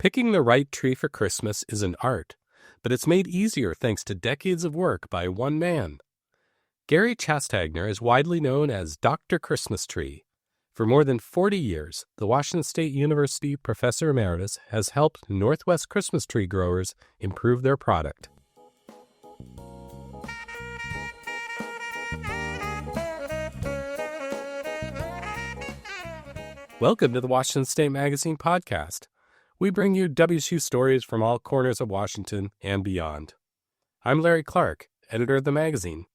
Picking the right tree for Christmas is an art, but it's made easier thanks to decades of work by one man. Gary Chastagner is widely known as Dr. Christmas Tree. For more than 40 years, the Washington State University professor emeritus has helped Northwest Christmas tree growers improve their product. Welcome to the Washington State Magazine podcast. We bring you WSU stories from all corners of Washington and beyond. I'm Larry Clark, editor of the magazine.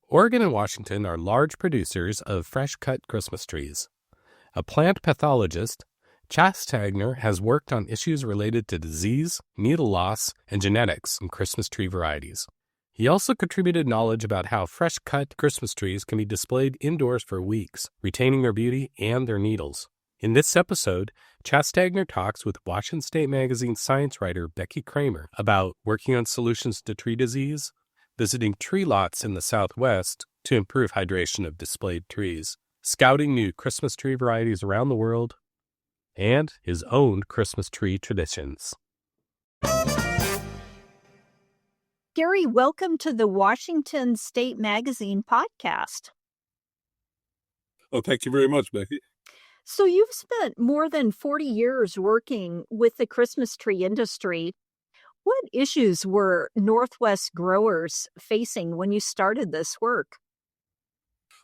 Oregon and Washington are large producers of fresh-cut Christmas trees. A plant pathologist, Chastagner has worked on issues related to disease, needle loss, and genetics in Christmas tree varieties. He also contributed knowledge about how fresh-cut Christmas trees can be displayed indoors for weeks, retaining their beauty and their needles. In this episode, Chastagner talks with Washington State Magazine science writer Becky Kramer about working on solutions to tree disease, visiting tree lots in the Southwest to improve hydration of displayed trees, scouting new Christmas tree varieties around the world, and his own Christmas tree traditions. Gary, welcome to the Washington State Magazine podcast. Oh, thank you very much, Becky. So you've spent more than 40 years working with the Christmas tree industry. What issues were Northwest growers facing when you started this work?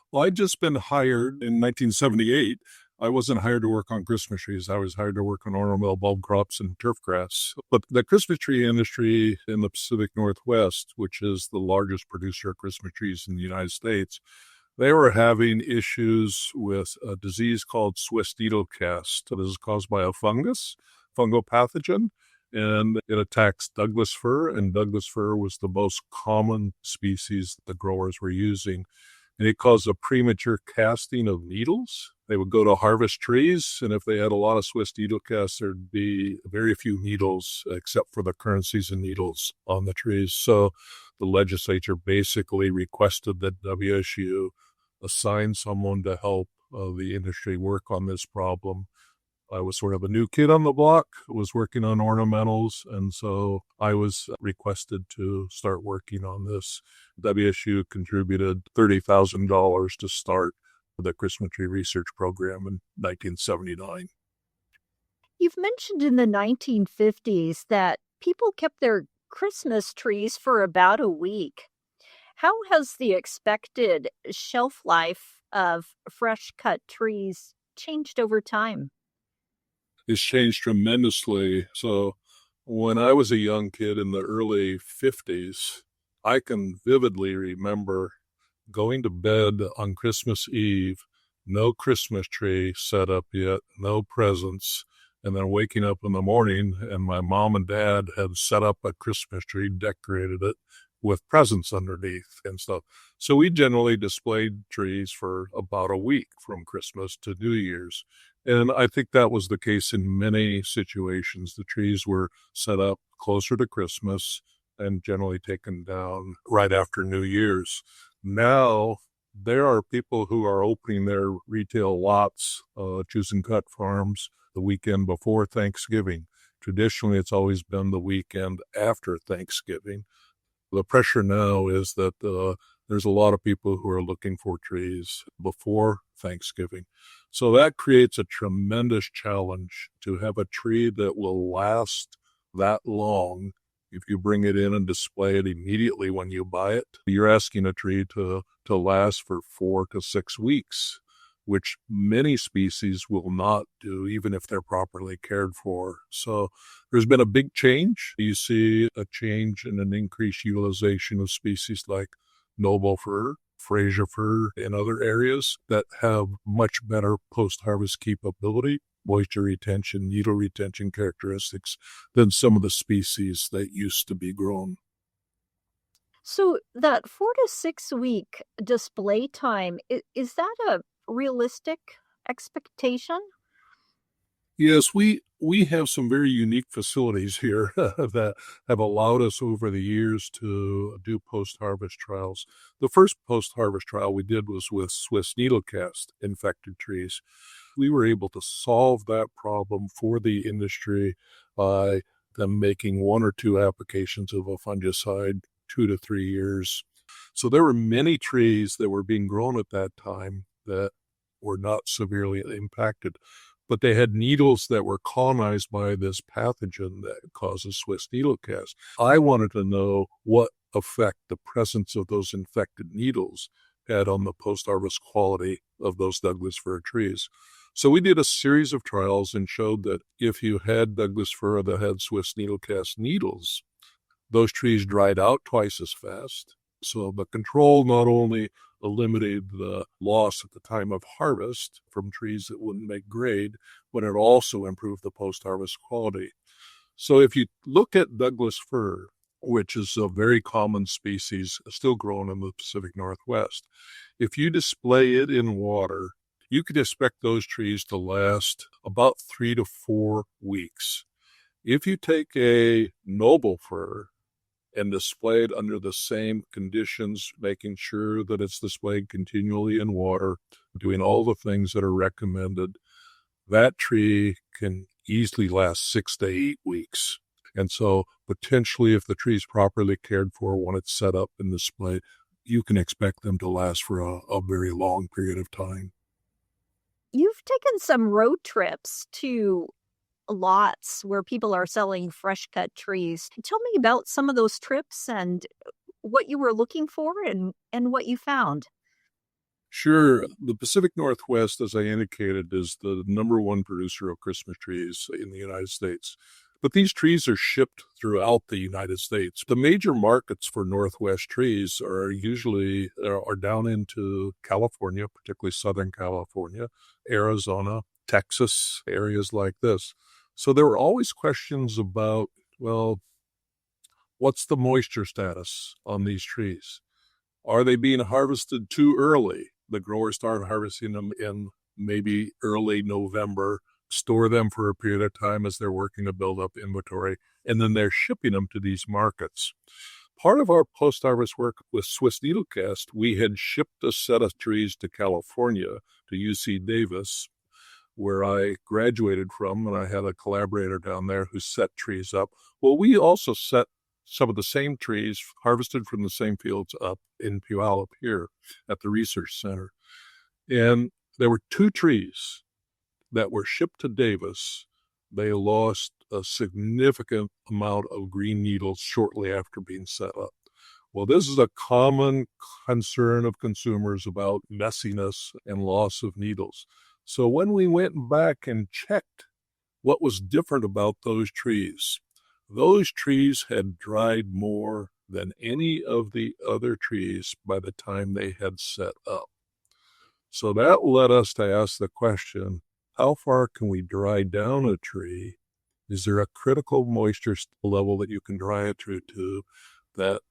Well, I'd just been hired in 1978. I wasn't hired to work on Christmas trees. I was hired to work on ornamental bulb crops and turf grass. But the Christmas tree industry in the Pacific Northwest, which is the largest producer of Christmas trees in the United States, they were having issues with a disease called Swiss needle cast that is caused by a fungal pathogen, and it attacks Douglas fir, and Douglas fir was the most common species that the growers were using. And it caused a premature casting of needles. They would go to harvest trees, and if they had a lot of Swiss needle casts, there'd be very few needles except for the current season needles on the trees. So the legislature basically requested that WSU assign someone to help the industry work on this problem. I was sort of a new kid on the block, was working on ornamentals, and so I was requested to start working on this. WSU contributed $30,000 to start the Christmas tree research program in 1979. You've mentioned in the 1950s that people kept their Christmas trees for about a week. How has the expected shelf life of fresh-cut trees changed over time? It's changed tremendously. So when I was a young kid in the early 50s, I can vividly remember going to bed on Christmas Eve, no Christmas tree set up yet, no presents, and then waking up in the morning and my mom and dad had set up a Christmas tree, decorated it with presents underneath and stuff. So we generally displayed trees for about a week from Christmas to New Year's. And I think that was the case in many situations. The trees were set up closer to Christmas and generally taken down right after New Year's. Now, there are people who are opening their retail lots, choosing cut farms, the weekend before Thanksgiving. Traditionally, it's always been the weekend after Thanksgiving. The pressure now is that there's a lot of people who are looking for trees before Thanksgiving. So that creates a tremendous challenge to have a tree that will last that long. If you bring it in and display it immediately when you buy it, you're asking a tree to last for 4 to 6 weeks, which many species will not do, even if they're properly cared for. So there's been a big change. You see a change in an increased utilization of species like noble fir, Fraser fir, in other areas that have much better post-harvest keepability, moisture retention, needle retention characteristics than some of the species that used to be grown. So that 4 to 6 week display time, is that a realistic expectation? Yes, we have some very unique facilities here that have allowed us over the years to do post-harvest trials. The first post-harvest trial we did was with Swiss needlecast infected trees. We were able to solve that problem for the industry by them making 1 or 2 applications of a fungicide 2 to 3 years. So there were many trees that were being grown at that time that were not severely impacted, but they had needles that were colonized by this pathogen that causes Swiss needle cast. I wanted to know what effect the presence of those infected needles had on the post-harvest quality of those Douglas fir trees. So we did a series of trials and showed that if you had Douglas fir that had Swiss needle cast needles, those trees dried out twice as fast. So the control not only eliminated the loss at the time of harvest from trees that wouldn't make grade, but it also improved the post-harvest quality. So if you look at Douglas fir, which is a very common species still grown in the Pacific Northwest, if you display it in water, you could expect those trees to last about 3 to 4 weeks. If you take a noble fir and display it under the same conditions, making sure that it's displayed continually in water, doing all the things that are recommended, that tree can easily last 6 to 8 weeks. And so potentially if the tree is properly cared for when it's set up and displayed, you can expect them to last for a very long period of time. You've taken some road trips to lots where people are selling fresh cut trees. Tell me about some of those trips and what you were looking for and what you found. Sure. The Pacific Northwest, as I indicated, is the #1 producer of Christmas trees in the United States. But these trees are shipped throughout the United States. The major markets for Northwest trees are usually down into California, particularly Southern California, Arizona, Texas, areas like this. So there were always questions about, well, what's the moisture status on these trees? Are they being harvested too early? The growers start harvesting them in maybe early November, store them for a period of time as they're working to build up inventory, and then they're shipping them to these markets. Part of our post-harvest work with Swiss needlecast, we had shipped a set of trees to California, to UC Davis, where I graduated from, and I had a collaborator down there who set trees up. Well, we also set some of the same trees harvested from the same fields up in Puyallup here at the research center. And there were 2 trees that were shipped to Davis. They lost a significant amount of green needles shortly after being set up. Well, this is a common concern of consumers about messiness and loss of needles. So when we went back and checked what was different about those trees had dried more than any of the other trees by the time they had set up. So that led us to ask the question, how far can we dry down a tree? Is there a critical moisture level that you can dry a tree to that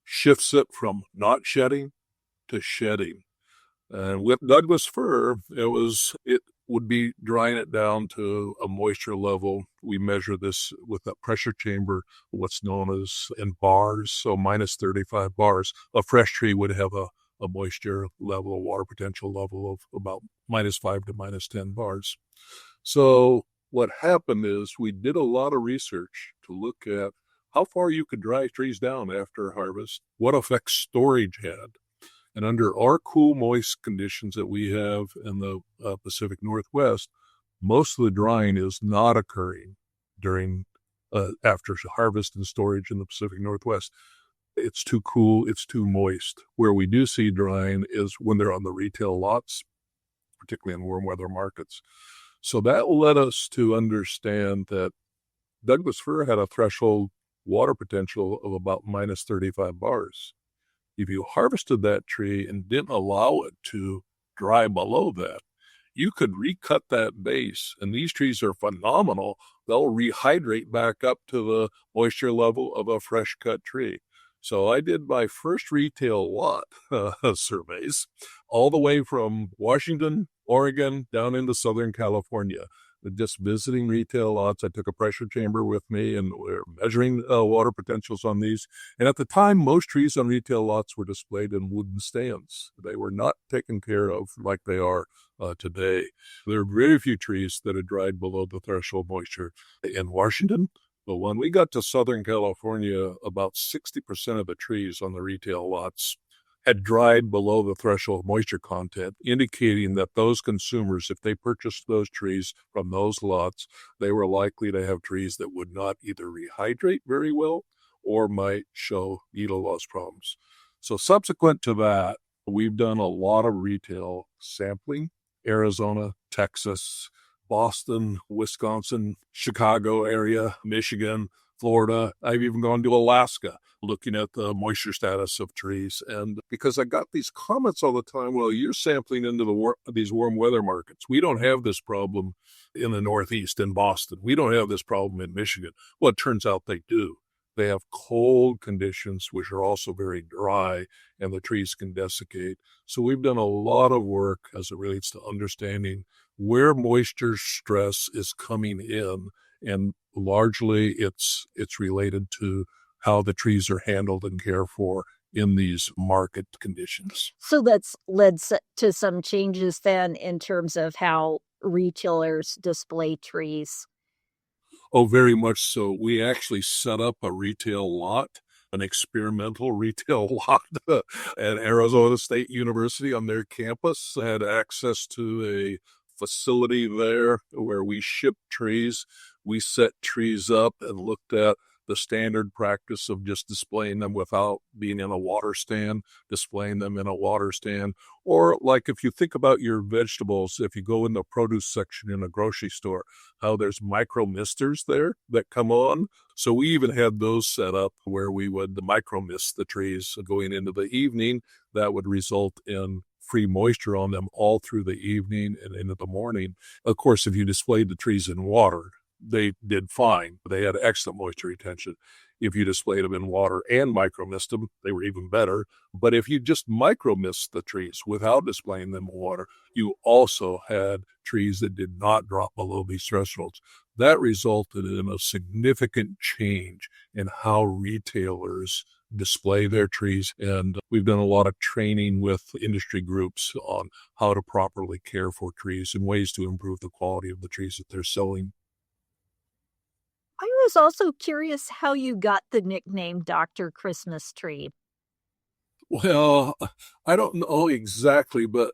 shifts it from not shedding to shedding? And with Douglas fir, it would be drying it down to a moisture level. We measure this with a pressure chamber, what's known as in bars, so minus 35 bars. A fresh tree would have a moisture level, a water potential level of about -5 to -10 bars. So what happened is we did a lot of research to look at how far you could dry trees down after harvest, what effects storage had. And under our cool, moist conditions that we have in the Pacific Northwest, most of the drying is not occurring during after harvest and storage in the Pacific Northwest. It's too cool, it's too moist. Where we do see drying is when they're on the retail lots, particularly in warm weather markets. So that led us to understand that Douglas fir had a threshold water potential of about -35 bars. If you harvested that tree and didn't allow it to dry below that, you could recut that base. And these trees are phenomenal. They'll rehydrate back up to the moisture level of a fresh cut tree. So I did my first retail lot surveys all the way from Washington, Oregon, down into Southern California. just visiting retail lots. I took a pressure chamber with me and we're measuring water potentials on these. And at the time, most trees on retail lots were displayed in wooden stands. They were not taken care of like they are today. There are very few trees that had dried below the threshold moisture in Washington. But when we got to Southern California, about 60% of the trees on the retail lots had dried below the threshold moisture content, indicating that those consumers, if they purchased those trees from those lots, they were likely to have trees that would not either rehydrate very well or might show needle loss problems. So subsequent to that, we've done a lot of retail sampling, Arizona, Texas, Boston, Wisconsin, Chicago area, Michigan, Florida. I've even gone to Alaska looking at the moisture status of trees. And because I got these comments all the time, well, you're sampling into these warm weather markets. We don't have this problem in the Northeast, in Boston. We don't have this problem in Michigan. Well, it turns out they do. They have cold conditions, which are also very dry, and the trees can desiccate. So we've done a lot of work as it relates to understanding where moisture stress is coming in, and largely it's related to how the trees are handled and cared for in these market conditions. So that's led to some changes then in terms of how retailers display trees. Oh, very much so. We actually set up a retail lot, an experimental retail lot at Arizona State University on their campus. I had access to a facility there where we shipped trees. We set trees up and looked at the standard practice of just displaying them without being in a water stand, displaying them in a water stand. Or like if you think about your vegetables, if you go in the produce section in a grocery store, how there's micro misters there that come on. So we even had those set up where we would micro mist the trees going into the evening. That would result in free moisture on them all through the evening and into the morning. Of course, if you displayed the trees in water, they did fine. They had excellent moisture retention. If you displayed them in water and micro mist them, they were even better. But if you just micro mist the trees without displaying them in water, you also had trees that did not drop below these thresholds. That resulted in a significant change in how retailers display their trees. And we've done a lot of training with industry groups on how to properly care for trees and ways to improve the quality of the trees that they're selling. I was also curious how you got the nickname Dr. Christmas Tree. Well, I don't know exactly, but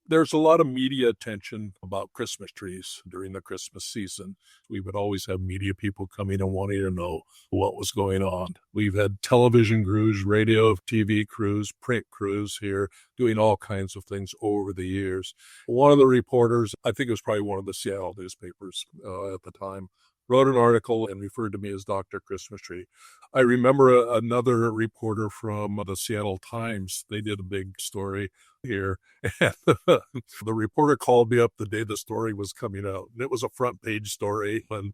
there's a lot of media attention about Christmas trees during the Christmas season. We would always have media people coming and wanting to know what was going on. We've had television crews, radio, TV crews, print crews here doing all kinds of things over the years. One of the reporters, I think it was probably one of the Seattle newspapers at the time, wrote an article and referred to me as Dr. Christmas Tree. I remember another reporter from the Seattle Times. They did a big story here. And the reporter called me up the day the story was coming out. And it was a front page story. And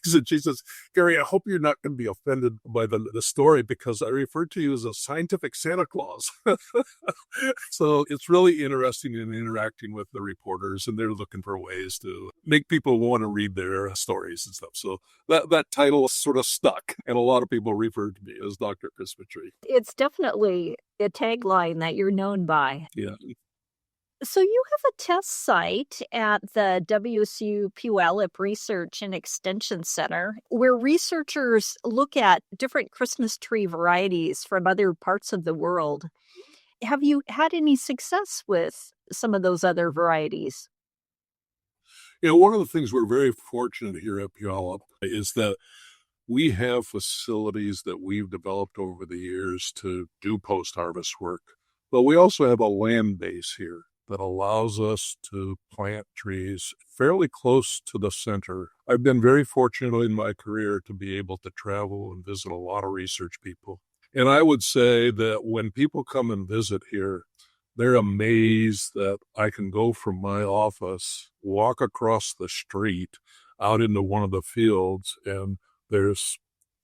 she says, Gary, I hope you're not going to be offended by the story because I referred to you as a scientific Santa Claus. So it's really interesting in interacting with the reporters, and they're looking for ways to make people want to read their stories and stuff. So that title sort of stuck, and a lot of people referred to me as Dr. Christmas Tree. It's definitely a tagline that you're known by. Yeah. So you have a test site at the WSU Puyallup Research and Extension Center where researchers look at different Christmas tree varieties from other parts of the world. Have you had any success with some of those other varieties? You know, one of the things we're very fortunate here at Puyallup is that we have facilities that we've developed over the years to do post-harvest work, but we also have a land base here that allows us to plant trees fairly close to the center. I've been very fortunate in my career to be able to travel and visit a lot of research people. And I would say that when people come and visit here, they're amazed that I can go from my office, walk across the street out into one of the fields, and there's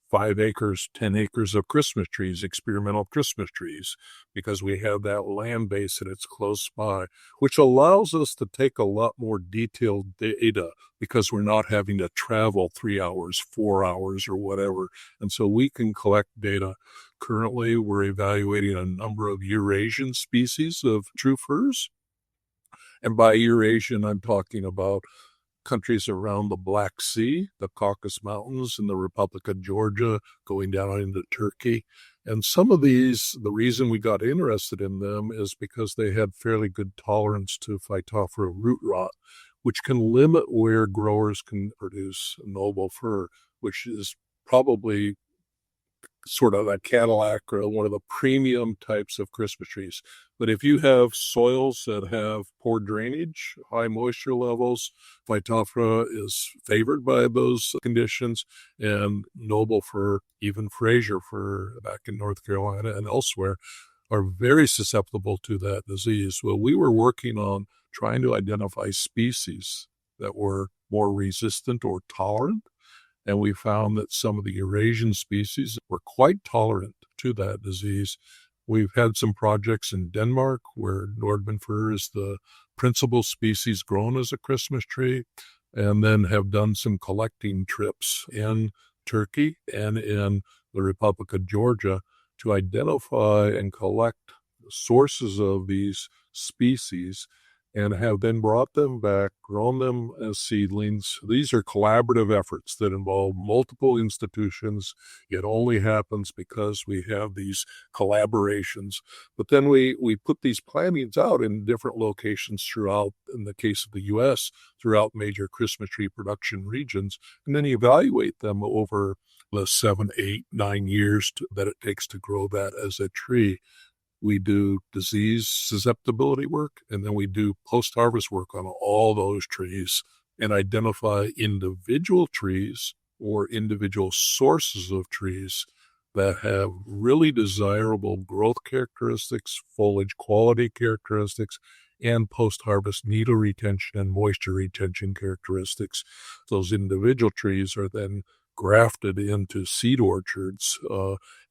5 acres, 10 acres of Christmas trees, experimental Christmas trees, because we have that land base and it's close by, which allows us to take a lot more detailed data because we're not having to travel 3 hours, 4 hours, or whatever. And so we can collect data. Currently, we're evaluating a number of Eurasian species of true firs. And by Eurasian, I'm talking about countries around the Black Sea, the Caucasus Mountains, and the Republic of Georgia, going down into Turkey. And some of these, the reason we got interested in them is because they had fairly good tolerance to Phytophthora root rot, which can limit where growers can produce noble fir, which is probably sort of a Cadillac or one of the premium types of Christmas trees. But if you have soils that have poor drainage, high moisture levels, Phytophthora is favored by those conditions, and noble fir, even Fraser fir back in North Carolina and elsewhere, are very susceptible to that disease. Well, we were working on trying to identify species that were more resistant or tolerant, and we found that some of the Eurasian species were quite tolerant to that disease. We've had some projects in Denmark where Nordman fir is the principal species grown as a Christmas tree, and then have done some collecting trips in Turkey and in the Republic of Georgia to identify and collect sources of these species, and have then brought them back, grown them as seedlings. These are collaborative efforts that involve multiple institutions. It only happens because we have these collaborations. But then we put these plantings out in different locations throughout, in the case of the U.S., throughout major Christmas tree production regions, and then evaluate them over the 7, 8, 9 years that it takes to grow that as a tree. We do disease susceptibility work, and then we do post-harvest work on all those trees and identify individual trees or individual sources of trees that have really desirable growth characteristics, foliage quality characteristics, and post-harvest needle retention and moisture retention characteristics. Those individual trees are then grafted into seed orchards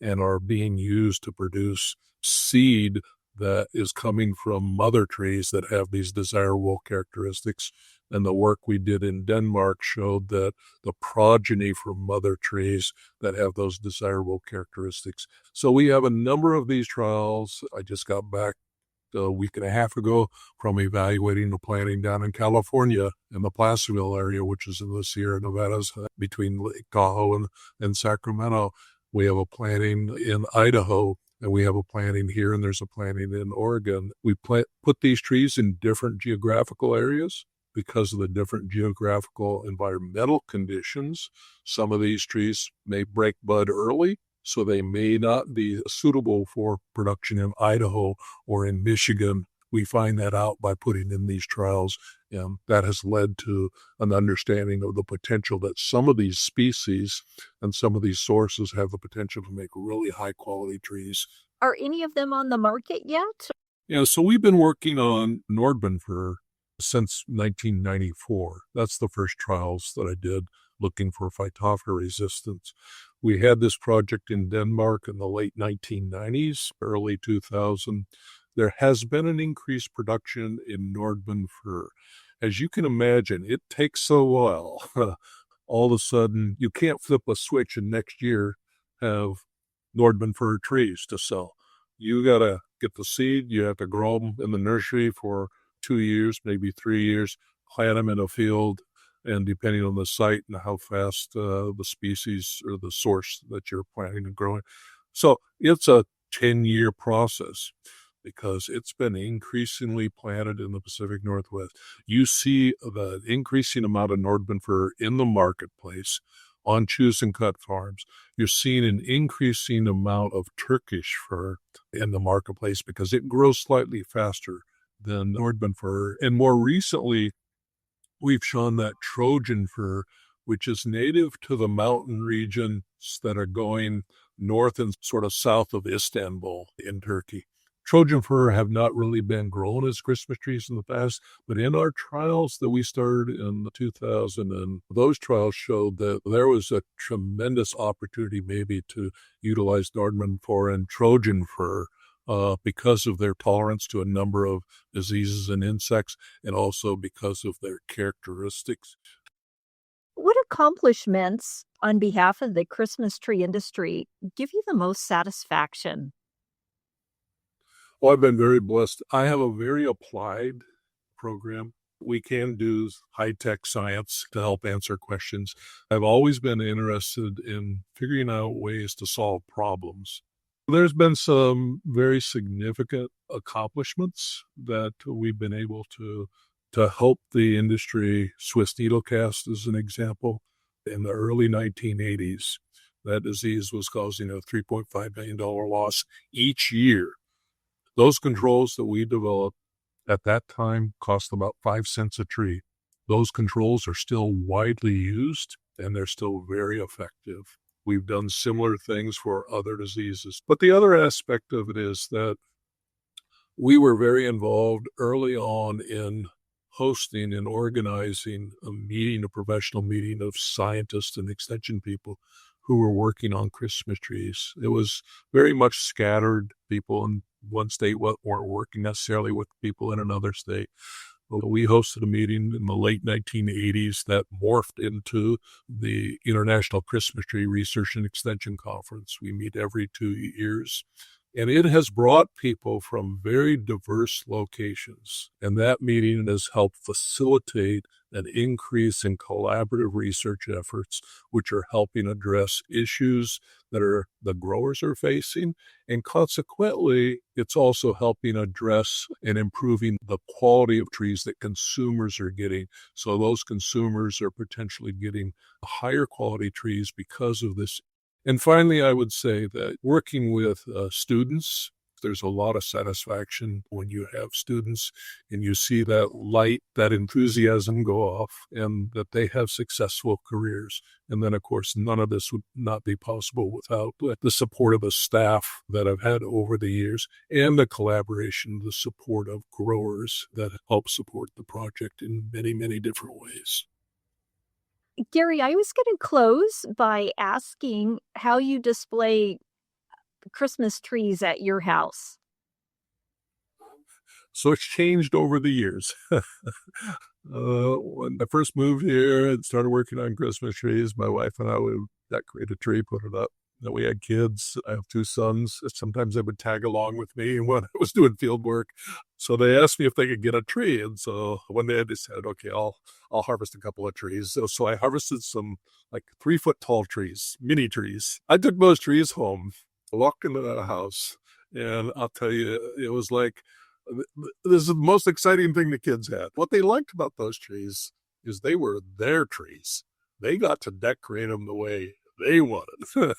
and are being used to produce seed that is coming from mother trees that have these desirable characteristics. And the work we did in Denmark showed that the progeny from mother trees that have those desirable characteristics. So we have a number of these trials. I just got back a week and a half ago from evaluating the planting down in California in the Placerville area, which is in the Sierra Nevadas between Lake Tahoe and Sacramento. We have a planting in Idaho, and we have a planting here, and there's a planting in Oregon. We put these trees in different geographical areas because of the different geographical environmental conditions. Some of these trees may break bud early, so they may not be suitable for production in Idaho or in Michigan. We find that out by putting in these trials, and that has led to an understanding of the potential that some of these species and some of these sources have the potential to make really high-quality trees. Are any of them on the market yet? Yeah, so we've been working on Nordman fir since 1994. That's the first trials that I did looking for Phytophthora resistance. We had this project in Denmark in the late 1990s, early 2000. There has been an increased production in Nordman fir. As you can imagine, it takes a while. All of a sudden, you can't flip a switch and next year have Nordman fir trees to sell. You got to get the seed. You have to grow them in the nursery for 2 years, maybe 3 years, plant them in a field, and depending on the site and how fast the species or the source that you're planting and growing. So it's a 10-year process because it's been increasingly planted in the Pacific Northwest. You see the increasing amount of Nordman fir in the marketplace on choose and cut farms. You're seeing an increasing amount of Turkish fir in the marketplace because it grows slightly faster than Nordman fir. And more recently, we've shown that Trojan fir, which is native to the mountain regions that are going north and sort of south of Istanbul in Turkey. Trojan fir have not really been grown as Christmas trees in the past, but in our trials that we started in 2000, and those trials showed that there was a tremendous opportunity maybe to utilize Nordmann fir and Trojan fir because of their tolerance to a number of diseases and insects, and also because of their characteristics. What accomplishments on behalf of the Christmas tree industry give you the most satisfaction? Well, I've been very blessed. I have a very applied program. We can do high-tech science to help answer questions. I've always been interested in figuring out ways to solve problems. There's been some very significant accomplishments that we've been able to help the industry. Swiss needle cast is an example. In the early 1980s, that disease was causing a $3.5 million loss each year. Those controls that we developed at that time cost about 5 cents a tree. Those controls are still widely used, and they're still very effective. We've done similar things for other diseases. But the other aspect of it is that we were very involved early on in hosting and organizing a professional meeting of scientists and extension people who were working on Christmas trees. It was very much scattered. People in one state weren't working necessarily with people in another state. But we hosted a meeting in the late 1980s that morphed into the International Christmas Tree Research and Extension Conference. We meet every 2 years. And it has brought people from very diverse locations. And that meeting has helped facilitate an increase in collaborative research efforts, which are helping address issues that the growers are facing. And consequently, it's also helping address and improving the quality of trees that consumers are getting. So those consumers are potentially getting higher quality trees because of this. And finally, I would say that working with students, there's a lot of satisfaction when you have students and you see that light, that enthusiasm go off, and that they have successful careers. And then, of course, none of this would not be possible without the support of the staff that I've had over the years and the collaboration, the support of growers that help support the project in many, many different ways. Gary, I was going to close by asking how you display Christmas trees at your house. So it's changed over the years. When I first moved here and started working on Christmas trees, my wife and I would decorate a tree, put it up. Then we had kids. I have 2 sons. Sometimes they would tag along with me when I was doing field work. So they asked me if they could get a tree. And so one day I decided, okay, I'll harvest a couple of trees. So I harvested some like 3-foot tall trees, mini trees. I took those trees home, walked into the house, and I'll tell you, it was like, this is the most exciting thing the kids had. What they liked about those trees is they were their trees. They got to decorate them the way they wanted.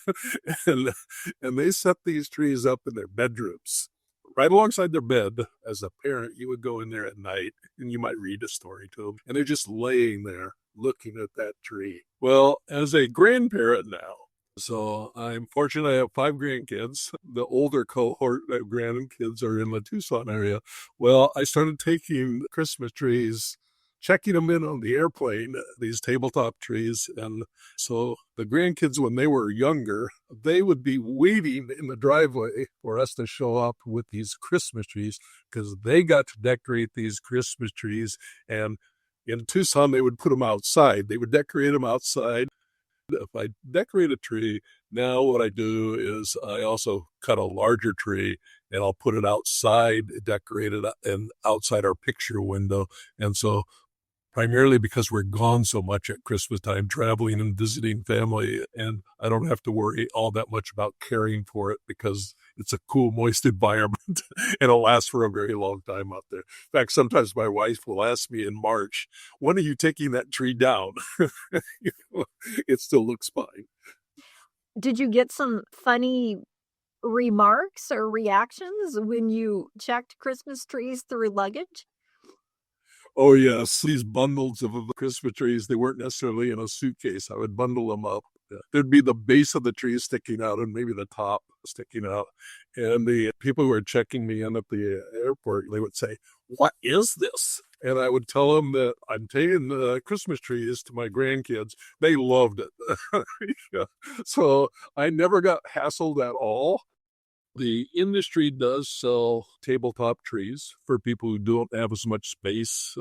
and they set these trees up in their bedrooms, right alongside their bed. As a parent, you would go in there at night and you might read a story to them. And they're just laying there looking at that tree. Well, as a grandparent now, so I'm fortunate I have 5 grandkids. The older cohort of grandkids are in the Tucson area. Well, I started taking Christmas trees, checking them in on the airplane, these tabletop trees. And so the grandkids, when they were younger, they would be waiting in the driveway for us to show up with these Christmas trees because they got to decorate these Christmas trees. And in Tucson, they would put them outside. They would decorate them outside. If I decorate a tree, now what I do is I also cut a larger tree and I'll put it outside, decorate it and outside our picture window. And so primarily because we're gone so much at Christmas time, traveling and visiting family, and I don't have to worry all that much about caring for it because it's a cool, moist environment and it'll last for a very long time out there. In fact, sometimes my wife will ask me in March, when are you taking that tree down? It still looks fine. Did you get some funny remarks or reactions when you checked Christmas trees through luggage? Oh, yes. These bundles of Christmas trees, they weren't necessarily in a suitcase. I would bundle them up There'd be the base of the tree sticking out and maybe the top sticking out. And the people who were checking me in at the airport, they would say, "What is this?" And I would tell them that I'm taking the Christmas trees to my grandkids. They loved it. Yeah. So I never got hassled at all. The industry does sell tabletop trees for people who don't have as much space,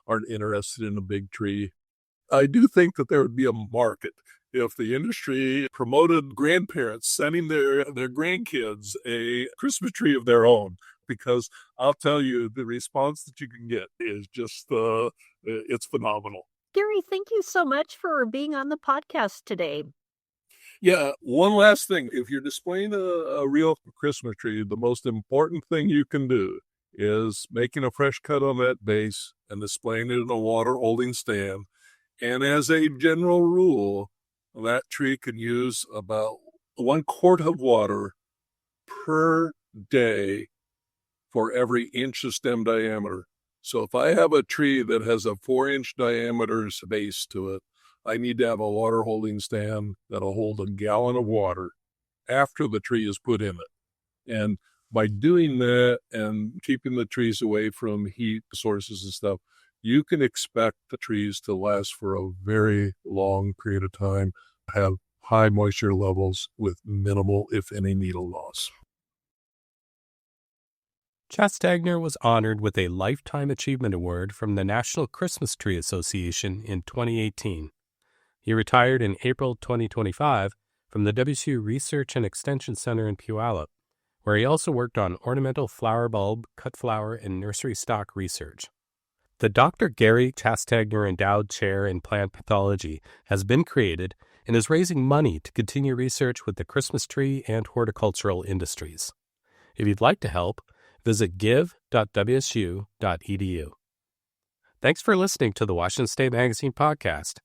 aren't interested in a big tree. I do think that there would be a market if the industry promoted grandparents sending their grandkids a Christmas tree of their own, because I'll tell you, the response that you can get is just, it's phenomenal. Gary, thank you so much for being on the podcast today. Yeah, one last thing. If you're displaying a real Christmas tree, the most important thing you can do is making a fresh cut on that base and displaying it in a water holding stand. And as a general rule, that tree can use about 1 quart of water per day for every inch of stem diameter. So if I have a tree that has a 4-inch diameter base to it, I need to have a water holding stand that'll hold a gallon of water after the tree is put in it. And by doing that and keeping the trees away from heat sources and stuff, you can expect the trees to last for a very long period of time, have high moisture levels with minimal, if any, needle loss. Chastagner was honored with a Lifetime Achievement Award from the National Christmas Tree Association in 2018. He retired in April 2025 from the WSU Research and Extension Center in Puyallup, where he also worked on ornamental flower bulb, cut flower, and nursery stock research. The Dr. Gary Chastagner Endowed Chair in Plant Pathology has been created and is raising money to continue research with the Christmas tree and horticultural industries. If you'd like to help, visit give.wsu.edu. Thanks for listening to the Washington State Magazine podcast.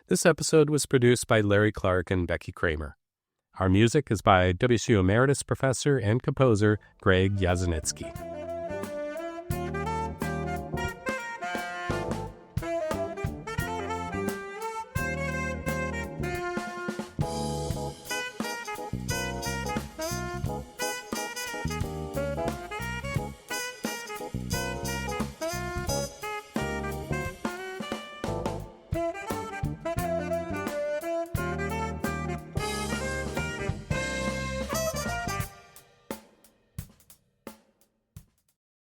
This episode was produced by Larry Clark and Becky Kramer. Our music is by WSU Emeritus Professor and Composer Greg Yazanitsky.